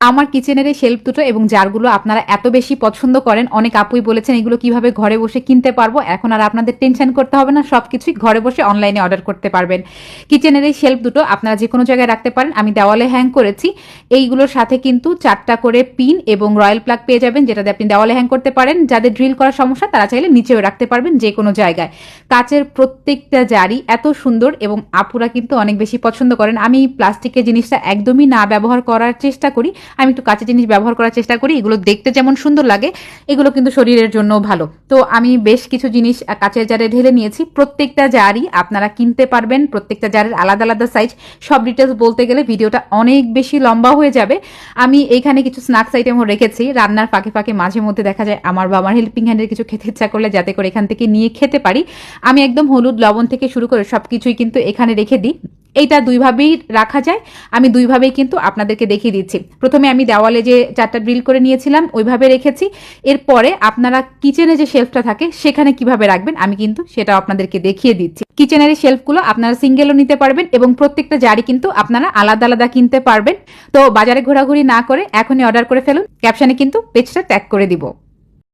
আমার কিচেনের এই শেলফ দুটো এবং জারগুলো আপনারা এত বেশি পছন্দ করেন, অনেক আপুই বলেছেন এগুলো কিভাবে ঘরে বসে কিনতে পারবো। এখন আর আপনাদের টেনশন করতে হবে না, সবকিছুই ঘরে বসে অনলাইনে অর্ডার করতে পারবেন। কিচেনের এই শেলফ দুটো আপনারা যে কোনো জায়গায় রাখতে পারেন, আমি দেওয়ালে হ্যাং করেছি। এইগুলোর সাথে কিন্তু 4টা করে পিন এবং রয়্যাল প্লাগ পেয়ে যাবেন, যেটাতে আপনি দেওয়ালে হ্যাং করতে পারেন। যাদের ড্রিল করার সমস্যা তারা চাইলে নিচেও রাখতে পারবেন যে কোনো জায়গায়। কাচের প্রত্যেকটা জারই এত সুন্দর এবং আপুরা কিন্তু অনেক বেশি পছন্দ করেন। আমি প্লাস্টিকের জিনিসটা একদমই না ব্যবহার করার চেষ্টা করি, আমি একটু কাঁচের জিনিস ব্যবহার করার চেষ্টা করি। এগুলো দেখতে যেমন সুন্দর লাগে, এগুলো কিন্তু শরীরের জন্য ভালো। তো আমি বেশ কিছু জিনিস কাঁচের জারে ঢেলে নিয়েছি। প্রত্যেকটা জারই আপনারা কিনতে পারবেন, প্রত্যেকটা জারের আলাদা আলাদা সাইজ। সব ডিটেলস বলতে গেলে ভিডিওটা অনেক বেশি লম্বা হয়ে যাবে। আমি এইখানে কিছু স্ন্যাক্স আইটেমও রেখেছি, রান্নার ফাঁকে ফাঁকে মাঝে মধ্যে দেখা যায় আমার বা আমার হেল্পিং হ্যান্ডের কিছু খেতে ইচ্ছা করলে যাতে করে এখান থেকে নিয়ে খেতে পারি। আমি একদম হলুদ লবণ থেকে শুরু করে সবকিছুই কিন্তু এখানে রেখে দিই। এইটা দুইভাবেই রাখা যায়, আমি দুইভাবেই কিন্তু আপনাদেরকে দেখিয়ে দিচ্ছি। প্রথমে আমি দেওয়ালে যে 4টা ড্রিল করে নিয়েছিলাম ওইভাবে রেখেছি। এরপরে আপনারা কিচেনে যে শেলফটা থাকে সেখানে কিভাবে রাখবেন আমি কিন্তু সেটাও আপনাদেরকে দেখিয়ে দিচ্ছি। কিচেনের এই শেলফগুলো আপনারা সিঙ্গেলও নিতে পারবেন এবং প্রত্যেকটা জারি কিন্তু আপনারা আলাদা আলাদা কিনতে পারবেন। তো বাজারে ঘোরাঘুরি না করে এখনই অর্ডার করে ফেলুন, ক্যাপশনে কিন্তু পেজটা ট্যাগ করে দিব।